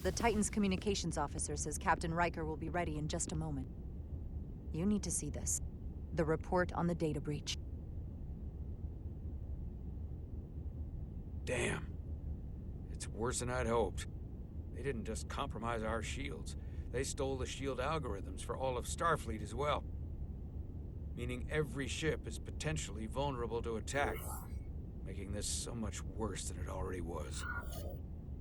The Titan's communications officer says Captain Riker will be ready in just a moment. You need to see this. The report on the data breach. Damn. It's worse than I'd hoped. They didn't just compromise our shields. They stole the shield algorithms for all of Starfleet as well. Meaning every ship is potentially vulnerable to attack, making this so much worse than it already was.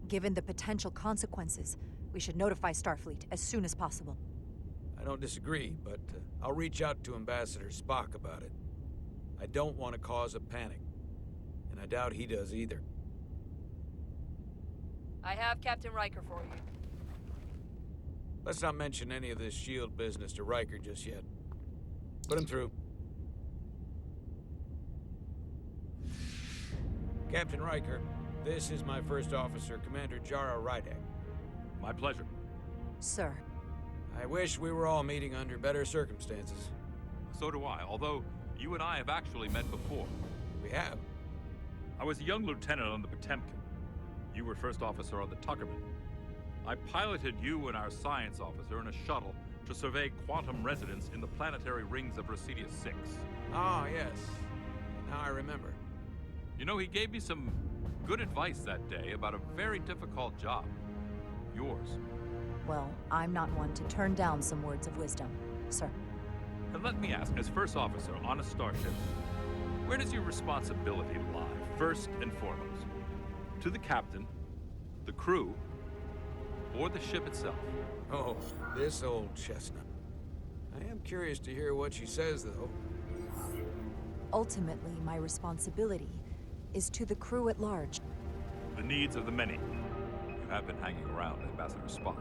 Given the potential consequences, we should notify Starfleet as soon as possible. I don't disagree, but I'll reach out to Ambassador Spock about it. I don't want to cause a panic, and I doubt he does either. I have Captain Riker for you. Let's not mention any of this shield business to Riker just yet. Put him through. Captain Riker, this is my first officer, Commander Jara Rydek. My pleasure. Sir. I wish we were all meeting under better circumstances. So do I, although you and I have actually met before. We have. I was a young lieutenant on the Potemkin. You were first officer on the Tuckerman. I piloted you and our science officer in a shuttle to survey quantum resonance in the planetary rings of Residius 6. Ah, yes. Now I remember. You know, he gave me some good advice that day about a very difficult job. Yours. Well, I'm not one to turn down some words of wisdom, sir. And let me ask, as first officer on a starship, where does your responsibility lie, first and foremost? To the captain, the crew, or the ship itself? Oh, this old chestnut. I am curious to hear what she says, though. Ultimately, my responsibility is to the crew at large. The needs of the many. You have been hanging around Ambassador Spock.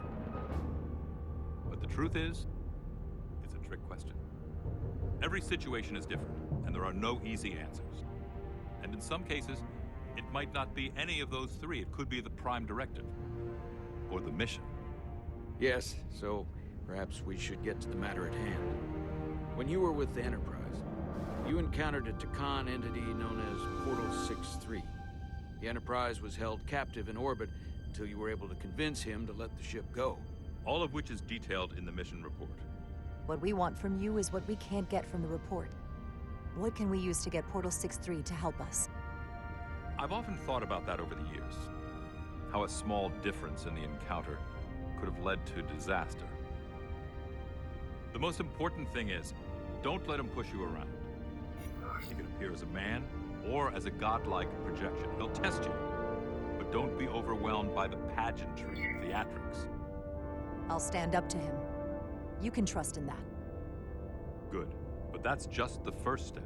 But the truth is, it's a trick question. Every situation is different, and there are no easy answers. And in some cases, it might not be any of those three. It could be the prime directive, or the mission. Yes, so perhaps we should get to the matter at hand. When you were with the Enterprise, you encountered a Tkon entity known as Portal 6-3. The Enterprise was held captive in orbit until you were able to convince him to let the ship go. All of which is detailed in the mission report. What we want from you is what we can't get from the report. What can we use to get Portal 6-3 to help us? I've often thought about that over the years. How a small difference in the encounter could have led to disaster. The most important thing is, don't let him push you around. He can appear as a man or as a godlike projection. He'll test you. But don't be overwhelmed by the pageantry and theatrics. I'll stand up to him. You can trust in that. Good. But that's just the first step.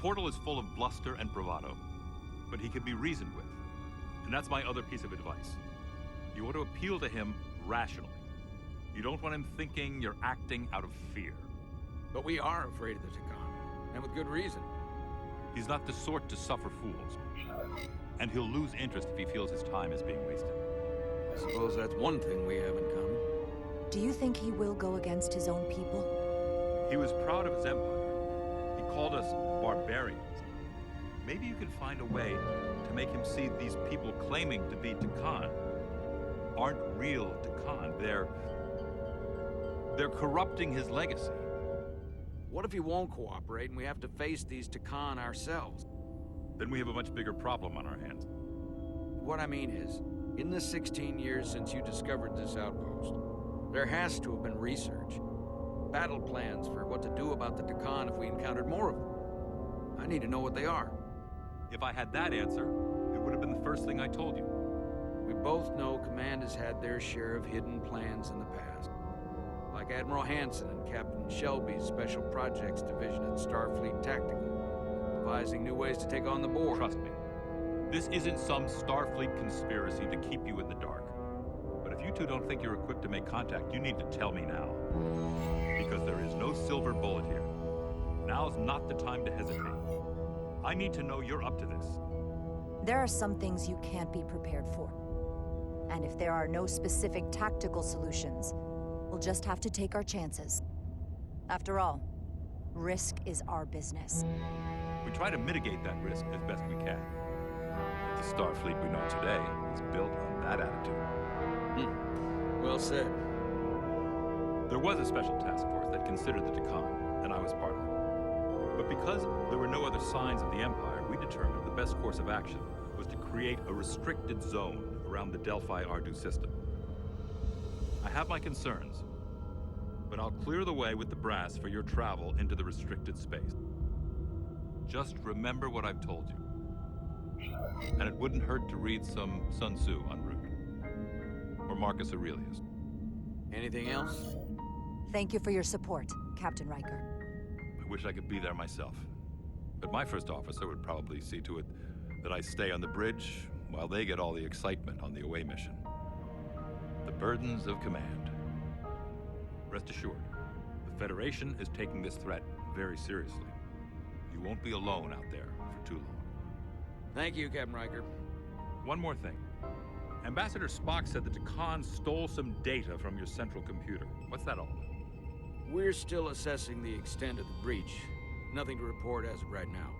Portal is full of bluster and bravado, but he can be reasoned with. And that's my other piece of advice. You want to appeal to him rationally. You don't want him thinking you're acting out of fear. But we are afraid of the Tkon, and with good reason. He's not the sort to suffer fools. And he'll lose interest if he feels his time is being wasted. I suppose that's one thing we have in common. Do you think he will go against his own people? He was proud of his empire. He called us barbarians. Maybe you can find a way to make him see these people claiming to be Tkon aren't real Tkon. They're corrupting his legacy. What if he won't cooperate and we have to face these Tkon ourselves? Then we have a much bigger problem on our hands. What I mean is, in the 16 years since you discovered this outpost, there has to have been research. Battle plans for what to do about the Tkon if we encountered more of them. I need to know what they are. If I had that answer, it would have been the first thing I told you. We both know Command has had their share of hidden plans in the past. Like Admiral Hansen and Captain Shelby's Special Projects Division at Starfleet Tactical, devising new ways to take on the board. Trust me, this isn't some Starfleet conspiracy to keep you in the dark. But if you two don't think you're equipped to make contact, you need to tell me now. Because there is no silver bullet here. Now's not the time to hesitate. I need to know you're up to this. There are some things you can't be prepared for. And if there are no specific tactical solutions, we'll just have to take our chances. After all, risk is our business. We try to mitigate that risk as best we can. The Starfleet we know today is built on that attitude. Well said. There was a special task force that considered the Tkon, and I was part of it. But because there were no other signs of the Empire, we determined the best course of action was to create a restricted zone around the Delphi-Ardu system. I have my concerns, but I'll clear the way with the brass for your travel into the restricted space. Just remember what I've told you. And it wouldn't hurt to read some Sun Tzu en route. Or Marcus Aurelius. Anything else? Thank you for your support, Captain Riker. I wish I could be there myself. But my first officer would probably see to it that I stay on the bridge while they get all the excitement on the away mission. The burdens of command. Rest assured, the Federation is taking this threat very seriously. You won't be alone out there for too long. Thank you, Captain Riker. One more thing. Ambassador Spock said that Tkon stole some data from your central computer. What's that all about? We're still assessing the extent of the breach. Nothing to report as of right now.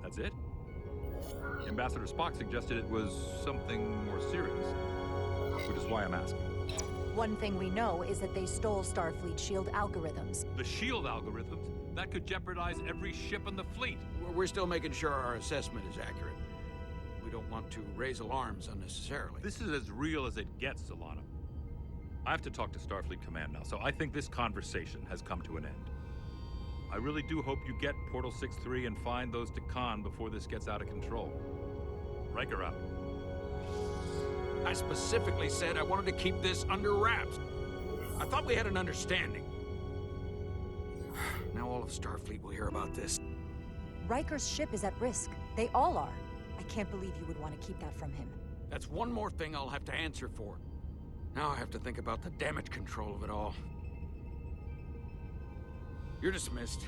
That's it? Ambassador Spock suggested it was something more serious, which is why I'm asking. One thing we know is that they stole Starfleet shield algorithms. The shield algorithms? That could jeopardize every ship in the fleet. We're still making sure our assessment is accurate. We don't want to raise alarms unnecessarily. This is as real as it gets, Solana. I have to talk to Starfleet Command now, so I think this conversation has come to an end. I really do hope you get Portal 6-3 and find those Tkon before this gets out of control. Riker out. I specifically said I wanted to keep this under wraps. I thought we had an understanding. Now all of Starfleet will hear about this. Riker's ship is at risk. They all are. I can't believe you would want to keep that from him. That's one more thing I'll have to answer for. Now I have to think about the damage control of it all. You're dismissed.